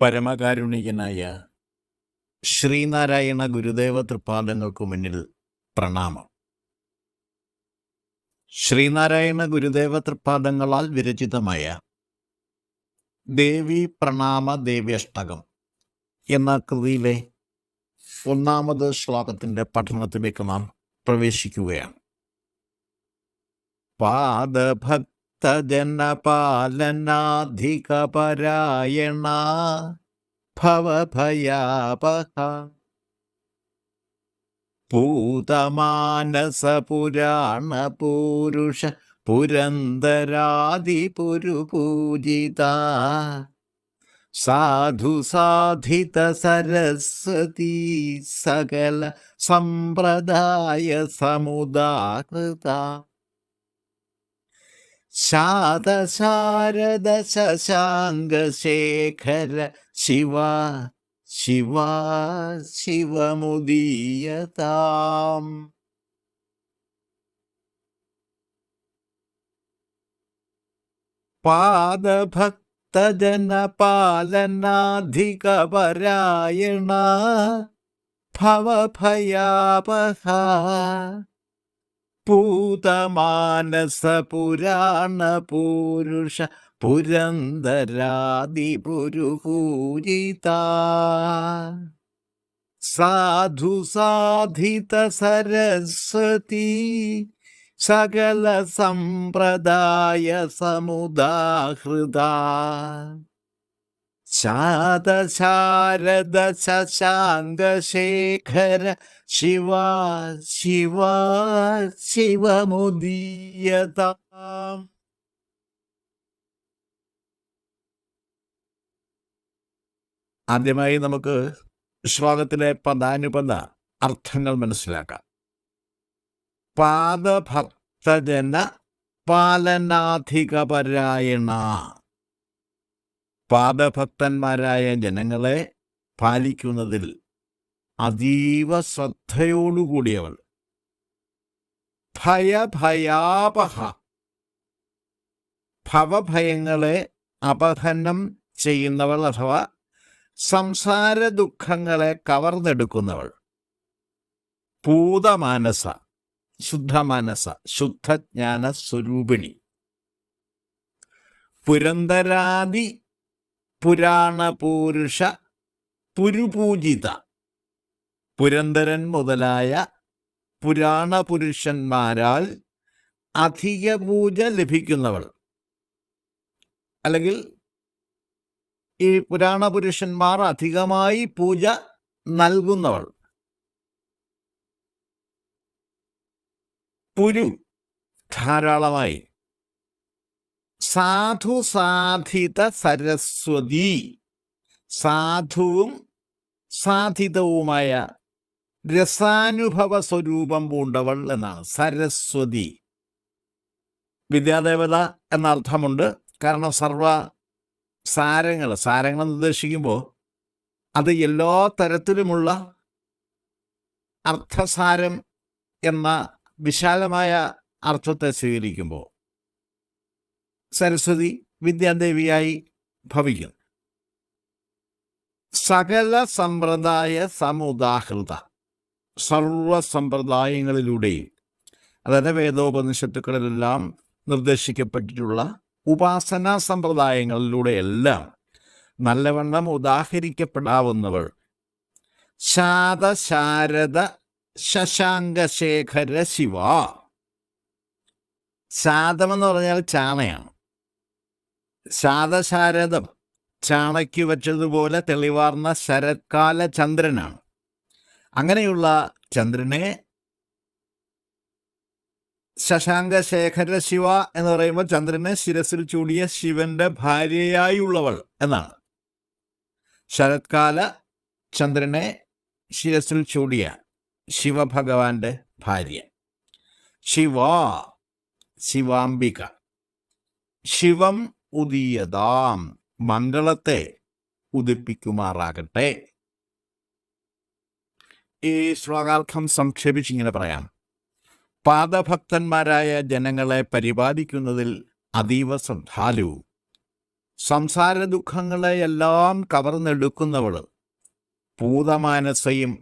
പരമകാരുണികനായ ശ്രീനാരായണ ഗുരുദേവ തൃപാദങ്ങൾക്കു മുന്നിൽ പ്രണാമം. ശ്രീനാരായണ ഗുരുദേവ തൃപാദങ്ങളാൽ വിരചിതമായ ദേവി പ്രണാമ ദേവ്യഷ്ടകം എന്ന കൃതിയിലെ ഒന്നാമത് ശ്ലോകത്തിൻ്റെ പഠനത്തിലേക്ക് നാം പ്രവേശിക്കുകയാണ്. പാദഭക്തജനപാലനാധികപരായണ ഭവഭയാപഹ പൂതമാനസപുരാണപൂരുഷ പുരന്ദരാദിപുരുപൂജിത സാധു സാധിത സരസ്വതി സകല സമ്പ്രദായ സമുദാകൃത ശാരദ ശശാങ്കശേഖര ശിവ ശിവ ശിവമുദീയതാം. പാദഭക്തജനപാലനാധികപരായണ ഭവഭയാപഹ പൂതമാനസപുരാണപൂരുഷ പുരന്ദരാദിപുരുപൂജിത സാധു സാധിത സരസ്വതി സകല സമ്പ്രദായ സമുദാഹൃത ശാരദ ശശാങ്കശേഖര ശിവ ശിവ ശിവമുദീയതാം. ആദ്യമായി നമുക്ക് ശ്ലോകത്തിലെ പദാനുപദ അർത്ഥങ്ങൾ മനസ്സിലാക്കാം. പാദഭക്തജന പാലനാധികപരായണ, പാദഭക്തന്മാരായ ജനങ്ങളെ പാലിക്കുന്നതിൽ അതീവ ശ്രദ്ധയോടുകൂടിയവൾ. ഭയഭയാപഹ, ഭവഭയങ്ങളെ അപഹരണം ചെയ്യുന്നവൾ അഥവാ സംസാര ദുഃഖങ്ങളെ കവർന്നെടുക്കുന്നവൾ. പൂതമാനസ, ശുദ്ധമാനസ, ശുദ്ധജ്ഞാന സ്വരൂപിണി. പുരന്ദരാദി പുരാണപൂരുഷ പുരുപൂജിത, പുരന്ദരൻ മുതലായ പുരാണപുരുഷന്മാരാൽ അധിക പൂജ ലഭിക്കുന്നവൾ, അല്ലെങ്കിൽ ഈ പുരാണപുരുഷന്മാർ അധികമായി പൂജ നൽകുന്നവൾ. പുരു, ധാരാളമായി. സാധു സാധിത സരസ്വതി, സാധുവും സാധിതവുമായ രസാനുഭവ സ്വരൂപം പൂണ്ടവൾ എന്നാണ് സരസ്വതി. വിദ്യാദേവത എന്ന അർത്ഥമുണ്ട്. കാരണം സർവ സാരങ്ങൾ നിർദ്ദേശിക്കുമ്പോൾ അത് എല്ലാ തരത്തിലുമുള്ള അർത്ഥസാരം എന്ന വിശാലമായ അർത്ഥത്തെ സ്വീകരിക്കുമ്പോൾ സരസ്വതി വിദ്യാദേവിയായി ഭവിക്കുന്നു. സകല സമ്പ്രദായ സമുദാഹൃത, സർവ സമ്പ്രദായങ്ങളിലൂടെയും, അതായത് വേദോപനിഷത്തുക്കളിലെല്ലാം നിർദ്ദേശിക്കപ്പെട്ടിട്ടുള്ള ഉപാസനാ സമ്പ്രദായങ്ങളിലൂടെയെല്ലാം നല്ലവണ്ണം ഉദാഹരിക്കപ്പെടാവുന്നവൾ. ശാരദ ശശാങ്കശേഖര ശിവ. ശാതമെന്ന് പറഞ്ഞാൽ ചാണയാണ്. ശാരദം ചാണയ്ക്ക് വെച്ചതുപോലെ തെളിവാർന്ന ശരത്കാല ചന്ദ്രനാണ്. അങ്ങനെയുള്ള ചന്ദ്രനെ ശശാങ്കശേഖര ശിവ എന്ന് പറയുമ്പോൾ ചന്ദ്രനെ ശിരസിൽ ചൂടിയ ശിവന്റെ ഭാര്യയായുള്ളവൾ എന്നാണ്. ശരത്കാല ചന്ദ്രനെ ശിരസിൽ ചൂടിയ ശിവഭഗവാന്റെ ഭാര്യ. ശിവ, ശിവാംബിക. ശിവം ഉദീയതാം, മംഗളത്തെ ഉദിപ്പിക്കുമാറാകട്ടെ. ഈ ശ്ലോകാർത്ഥം സംക്ഷേപിച്ചിങ്ങനെ പറയാം. പാദഭക്തന്മാരായ ജനങ്ങളെ പരിപാലിക്കുന്നതിൽ അതീവ ശ്രദ്ധാലുവും സംസാര ദുഃഖങ്ങളെയെല്ലാം കവർന്നെടുക്കുന്നവൾ പൂതമാനസയും,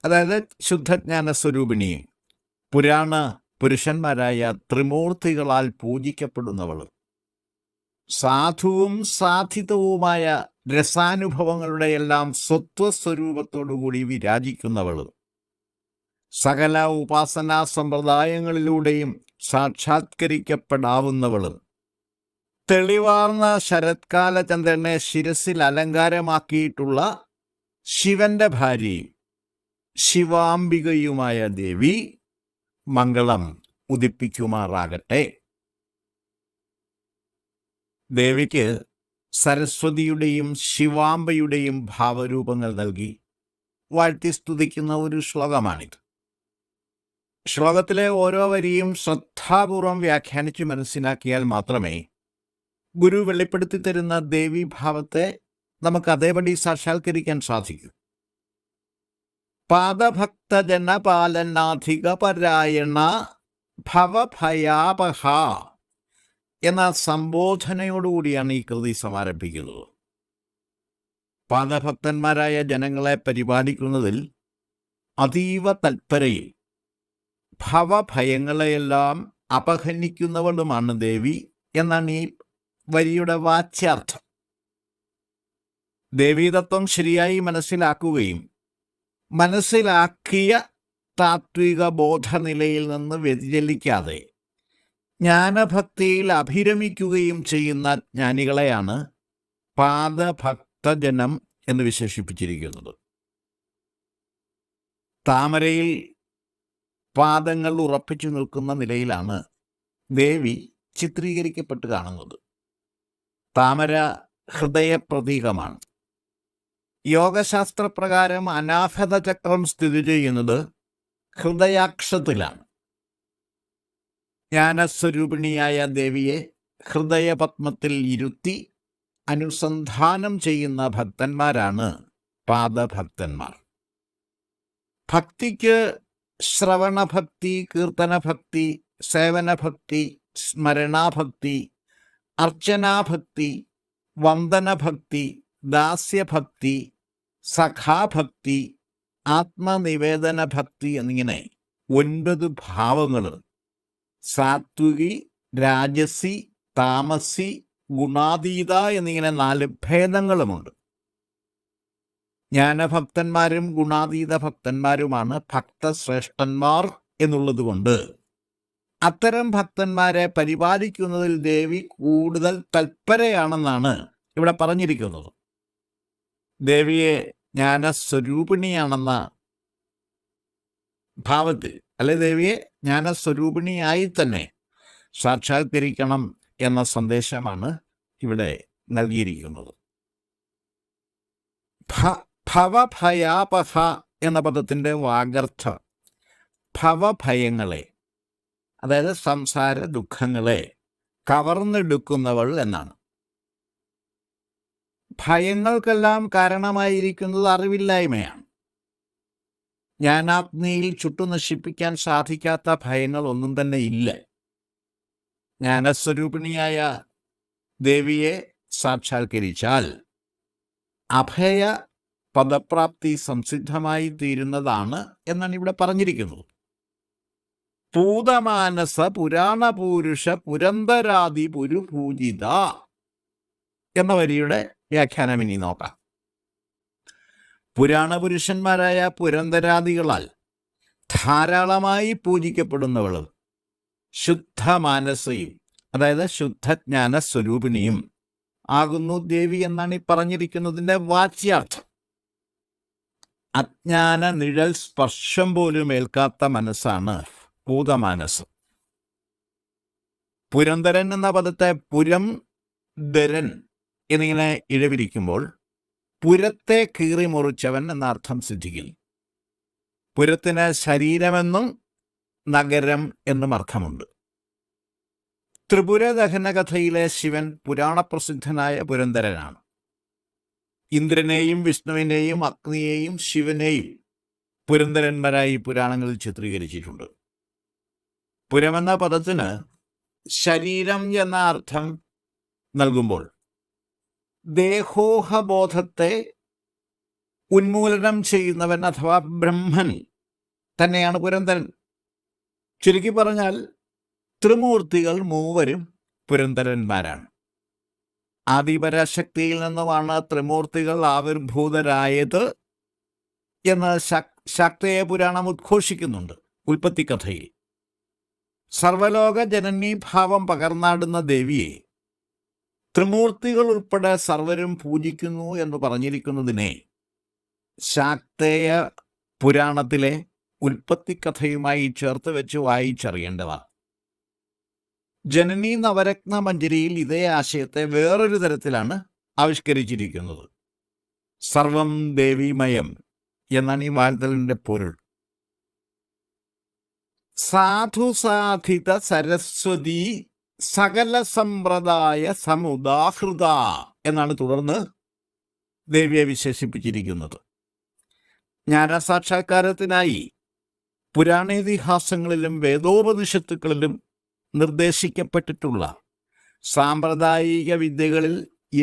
അതായത് ശുദ്ധജ്ഞാന സ്വരൂപിണിയും പുരാണ പുരുഷന്മാരായ ത്രിമൂർത്തികളാൽ പൂജിക്കപ്പെടുന്നവൾ, സാധുവും സാധിതവുമായ രസാനുഭവങ്ങളുടെ എല്ലാം സ്വത്വസ്വരൂപത്തോടുകൂടി വിരാജിക്കുന്നവൾ, സകല ഉപാസനാ സമ്പ്രദായങ്ങളിലൂടെയും സാക്ഷാത്കരിക്കപ്പെടാവുന്നവൾ, തെളിവാർന്ന ശരത്കാല ചന്ദ്രനെ ശിരസിൽ അലങ്കാരമാക്കിയിട്ടുള്ള ശിവന്റെ ഭാര്യയും ശിവാംബികയുമായ ദേവി മംഗളം ഉദിപ്പിക്കുമാറാകട്ടെ. ദേവിക്ക് സരസ്വതിയുടെയും ശിവാംബയുടെയും ഭാവരൂപങ്ങൾ നൽകി വാഴ്ത്തി സ്തുതിക്കുന്ന ഒരു ശ്ലോകമാണിത്. ശ്ലോകത്തിലെ ഓരോ വരിയും ശ്രദ്ധാപൂർവം വ്യാഖ്യാനിച്ച് മനസ്സിലാക്കിയാൽ മാത്രമേ ഗുരു വെളിപ്പെടുത്തി തരുന്ന ദേവീഭാവത്തെ നമുക്ക് അതേപടി സാക്ഷാത്കരിക്കാൻ സാധിക്കൂ. പാദഭക്തജനപാലനാധിക പരായണ ഭവഭയാപഹ എന്ന സംബോധനയോടുകൂടിയാണ് ഈ കൃതി സമാരംഭിക്കുന്നത്. പാദഭക്തന്മാരായ ജനങ്ങളെ പരിപാലിക്കുന്നതിൽ അതീവ തൽപരയിൽ ഭവഭയങ്ങളെയെല്ലാം അപഹരിക്കുന്നവളുമാണ് ദേവി എന്നാണ് ഈ വരിയുടെ വാച്യാർത്ഥം. ദേവീതത്വം ശരിയായി മനസ്സിലാക്കുകയും മനസ്സിലാക്കിയ താത്വിക ബോധനിലയിൽ നിന്ന് വ്യതിചലിക്കാതെ ജ്ഞാനഭക്തിയിൽ അഭിരമിക്കുകയും ചെയ്യുന്ന ജ്ഞാനികളെയാണ് പാദഭക്തജനം എന്ന് വിശേഷിപ്പിച്ചിരിക്കുന്നത്. താമരയിൽ പാദങ്ങൾ ഉറപ്പിച്ചു നിൽക്കുന്ന നിലയിലാണ് ദേവി ചിത്രീകരിക്കപ്പെട്ട് കാണുന്നത്. താമര ഹൃദയപ്രതീകമാണ്. യോഗശാസ്ത്രപ്രകാരം അനാഹത ചക്രം സ്ഥിതി ചെയ്യുന്നത് ഹൃദയാക്ഷത്തിലാണ്. ജ്ഞാനസ്വരൂപിണിയായ ദേവിയെ ഹൃദയപത്മത്തിൽ ഇരുത്തി അനുസന്ധാനം ചെയ്യുന്ന ഭക്തന്മാരാണ് പാദഭക്തന്മാർ. ഭക്തിക്ക് ശ്രവണഭക്തി, കീർത്തനഭക്തി, സേവനഭക്തി, സ്മരണാഭക്തി, അർച്ചനാഭക്തി, വന്ദനഭക്തി, ദാസ്യഭക്തി, സഖാഭക്തി, ആത്മനിവേദന ഭക്തി എന്നിങ്ങനെ 9 ഭാവങ്ങൾ സാത്വികി, രാജസി, താമസി, ഗുണാതീത എന്നിങ്ങനെ 4 ഭേദങ്ങളുമുണ്ട്. ജ്ഞാനഭക്തന്മാരും ഗുണാതീത ഭക്തന്മാരുമാണ് ഭക്തശ്രേഷ്ഠന്മാർ എന്നുള്ളതുകൊണ്ട് അത്തരം ഭക്തന്മാരെ പരിപാലിക്കുന്നതിൽ ദേവി കൂടുതൽ തൽപരയാണെന്നാണ് ഇവിടെ പറഞ്ഞിരിക്കുന്നത്. ദേവിയെ ജ്ഞാനസ്വരൂപിണിയാണെന്ന ഭാവത്തിൽ, അല്ലെ ദേവിയെ ജ്ഞാനസ്വരൂപിണിയായി തന്നെ സാക്ഷാത്കരിക്കണം എന്ന സന്ദേശമാണ് ഇവിടെ നൽകിയിരിക്കുന്നത്. ഭവഭയാപഹ എന്ന പദത്തിൻ്റെ വാഗർത്ഥം ഭവഭയങ്ങളെ, അതായത് സംസാര ദുഃഖങ്ങളെ കവർന്നെടുക്കുന്നവൾ എന്നാണ്. ഭയങ്ങൾക്കെല്ലാം കാരണമായിരിക്കുന്നത് അറിവില്ലായ്മയാണ്. ജ്ഞാനാഗ്നിയിൽ ചുട്ടു നശിപ്പിക്കാൻ സാധിക്കാത്ത ഭയങ്ങൾ ഒന്നും തന്നെ ഇല്ല. ജ്ഞാനസ്വരൂപിണിയായ ദേവിയെ സാക്ഷാത്കരിച്ചാൽ അഭയ പദപ്രാപ്തി സംസിദ്ധമായി തീരുന്നതാണ് എന്നാണ് ഇവിടെ പറഞ്ഞിരിക്കുന്നത്. പൂതമാനസ പുരാണപൂരുഷ പുരന്തരാദി പുരുപൂജിത എന്ന വരിയുടെ വ്യാഖ്യാനം ഇനി നോക്കാം. പുരാണപുരുഷന്മാരായ പുരന്തരാദികളാൽ ധാരാളമായി പൂജിക്കപ്പെടുന്നവളും ശുദ്ധമാനസയും, അതായത് ശുദ്ധജ്ഞാന സ്വരൂപിണിയും ആകുന്നു ദേവി എന്നാണ് ഈ പറഞ്ഞിരിക്കുന്നതിൻ്റെ വാച്യാർത്ഥം. അജ്ഞാന നിഴൽ സ്പർശം പോലും ഏൽക്കാത്ത മനസ്സാണ് പൂതമാനസ്. പുരന്തരൻ എന്ന പദത്തെ പുരം ധരൻ എന്നിങ്ങനെ ഇഴവിരിക്കുമ്പോൾ പുരത്തെ കീറി മുറിച്ചവൻ എന്ന അർത്ഥം സിദ്ധിക്കുന്നു. പുരത്തിന് ശരീരമെന്നും നഗരം എന്നും അർത്ഥമുണ്ട്. ത്രിപുര ദഹനകഥയിലെ ശിവൻ പുരാണപ്രസിദ്ധനായ പുരന്തരനാണ്. ഇന്ദ്രനെയും വിഷ്ണുവിനെയും അഗ്നിയെയും ശിവനെയും പുരന്തരന്മാരായി പുരാണങ്ങളിൽ ചിത്രീകരിച്ചിട്ടുണ്ട്. പുരമെന്ന പദത്തിന് ശരീരം എന്ന അർത്ഥം നൽകുമ്പോൾ ദേഹോഹബോധത്തെ ഉന്മൂലനം ചെയ്യുന്നവൻ അഥവാ ബ്രഹ്മൻ തന്നെയാണ് പുരന്ദരൻ. ചുരുക്കി പറഞ്ഞാൽ ത്രിമൂർത്തികൾ മൂവരും പുരന്ദരന്മാരാണ്. ആദിപരാശക്തിയിൽ നിന്നുമാണ് ത്രിമൂർത്തികൾ ആവിർഭൂതരായത് എന്ന് ശാക്തേയ പുരാണം ഉദ്ഘോഷിക്കുന്നുണ്ട്. ഉൽപ്പത്തി കഥയിൽ സർവലോക ജനനീഭാവം പകർന്നാടുന്ന ദേവിയെ ത്രിമൂർത്തികൾ ഉൾപ്പെടെ സർവരും പൂജിക്കുന്നു എന്ന് പറഞ്ഞിരിക്കുന്നതിനെ ശാക്തേയ പുരാണത്തിലെ ഉൽപ്പത്തി കഥയുമായി ചേർത്ത് വെച്ച് വായിച്ചറിയേണ്ടതാണ്. ജനനി നവരത്ന മഞ്ജരിയിൽ ഇതേ ആശയത്തെ വേറൊരു തരത്തിലാണ് ആവിഷ്കരിച്ചിരിക്കുന്നത്. സർവം ദേവീമയം എന്നാണ് ഈ വാഴ്ത്തലിൻ്റെ പൊരുൾ. സാധുസാധിത സരസ്വതി സകല സമ്പ്രദായ സമുദാഹൃത എന്നാണ് തുടർന്ന് ദേവിയെ വിശേഷിപ്പിച്ചിരിക്കുന്നത്. ജ്ഞാനസാക്ഷാത്കാരത്തിനായി പുരാണേതിഹാസങ്ങളിലും വേദോപനിഷത്തുക്കളിലും നിർദ്ദേശിക്കപ്പെട്ടിട്ടുള്ള സാമ്പ്രദായിക വിദ്യകളിൽ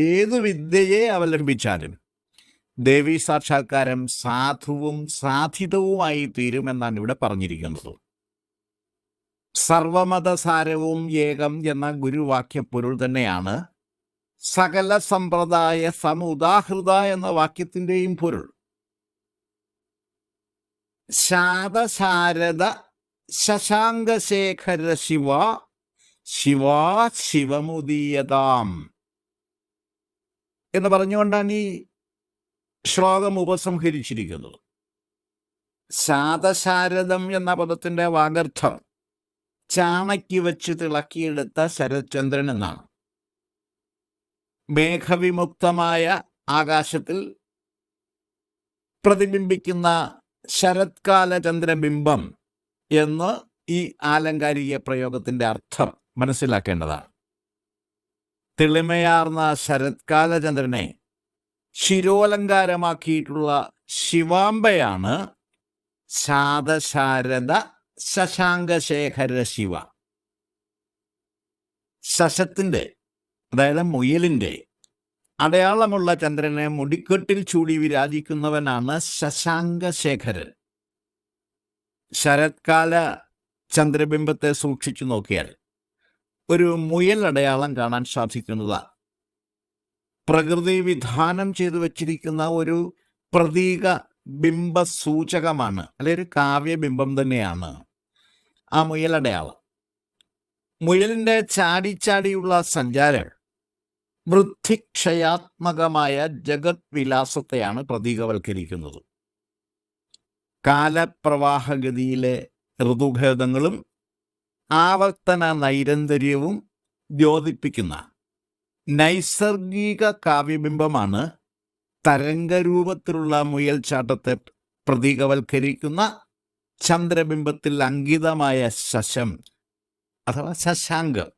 ഏതു വിദ്യയെ അവലംബിച്ചാലും ദേവീ സാക്ഷാത്കാരം സാധുവും സാധിതവുമായി തീരുമെന്നാണ് ഇവിടെ പറഞ്ഞിരിക്കുന്നത്. സർവമതസാരവും ഏകം എന്ന ഗുരുവാക്യപ്പൊരുൾ തന്നെയാണ് സകല സമ്പ്രദായ സമുദാഹൃത എന്ന വാക്യത്തിൻ്റെയും പൊരുൾ. ശാതശാരദ ശശാങ്കശേഖര ശിവ ശിവാ ശിവമുദീയതാം എന്ന് പറഞ്ഞുകൊണ്ടാണ് ഈ ശ്ലോകം ഉപസംഹരിച്ചിരിക്കുന്നത്. ശാതശാരദം എന്ന പദത്തിൻ്റെ വാഗർത്ഥം ചാണയ്ക്ക് വെച്ച് തിളക്കിയെടുത്ത ശരത്ചന്ദ്രൻ എന്നാണ്. മേഘവിമുക്തമായ ആകാശത്തിൽ പ്രതിബിംബിക്കുന്ന ശരത്കാല ചന്ദ്രബിംബം എന്ന് ഈ ആലങ്കാരിക പ്രയോഗത്തിൻ്റെ അർത്ഥം മനസ്സിലാക്കേണ്ടതാണ്. തെളിമയാർന്ന ശരത്കാല ചന്ദ്രനെ ശിരോലങ്കാരമാക്കിയിട്ടുള്ള ശിവാംബയാണ് ശാതശാരദ ശശാങ്കശേഖര ശിവ. ശശത്തിൻ്റെ, അതായത് മുയലിൻ്റെ അടയാളമുള്ള ചന്ദ്രനെ മുടിക്കെട്ടിൽ ചൂടി വിരാജിക്കുന്നവനാണ് ശശാങ്കശേഖരൻ. ശരത്കാല ചന്ദ്രബിംബത്തെ സൂക്ഷിച്ചു നോക്കിയാൽ ഒരു മുയൽ അടയാളം കാണാൻ സാധിക്കുന്നതാണ്. പ്രകൃതി വിധാനം ചെയ്തു വച്ചിരിക്കുന്ന ഒരു പ്രതീക ബിംബസൂചകമാണ്, അല്ലെങ്കിൽ ഒരു കാവ്യബിംബം തന്നെയാണ് ആ മുയലടയാളം. മുയലിൻ്റെ ചാടിച്ചാടിയുള്ള സഞ്ചാരം വൃദ്ധിക്ഷയാത്മകമായ ജഗത് വിലാസത്തെയാണ് പ്രതീകവൽക്കരിക്കുന്നത്. കാലപ്രവാഹഗതിയിലെ ഋതുഭേദങ്ങളും ആവർത്തന നൈരന്തര്യവും ദ്യോതിപ്പിക്കുന്ന നൈസർഗിക കാവ്യബിംബമാണ് തരംഗരൂപത്തിലുള്ള മുയൽച്ചാട്ടത്തെ പ്രതീകവൽക്കരിക്കുന്ന ചന്ദ്രബിംബത്തിൽ അങ്കിതമായ ശശം അഥവാ ശശാങ്കം.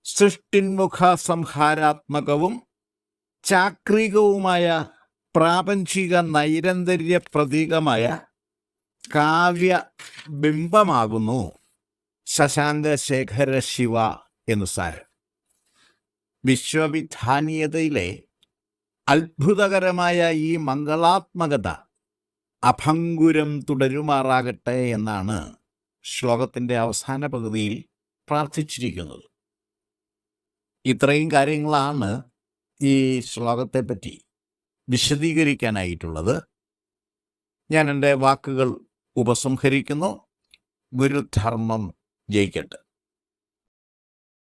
സൃഷ്ടിന്മുഖ സംഹാരാത്മകവും ചാക്രികവുമായ പ്രാപഞ്ചിക നൈരന്തര്യ പ്രതീകമായ കാവ്യബിംബമാകുന്നു ശശാങ്കശേഖര ശിവ എന്നു സാരം. വിശ്വവിധാനീയതയിലെ അത്ഭുതകരമായ ഈ മംഗളാത്മകത അഭംഗുരം തുടരുമാറാകട്ടെ എന്നാണ് ശ്ലോകത്തിൻ്റെ അവസാന പകുതിയിൽ പ്രാർത്ഥിച്ചിരിക്കുന്നത്. ഇത്രയും കാര്യങ്ങളാണ് ഈ ശ്ലോകത്തെപ്പറ്റി വിശദീകരിക്കാനായിട്ടുള്ളത്. ഞാൻ എൻ്റെ വാക്കുകൾ ഉപസംഹരിക്കുന്നു. ഗുരുധർമ്മം ജയിക്കട്ടെ.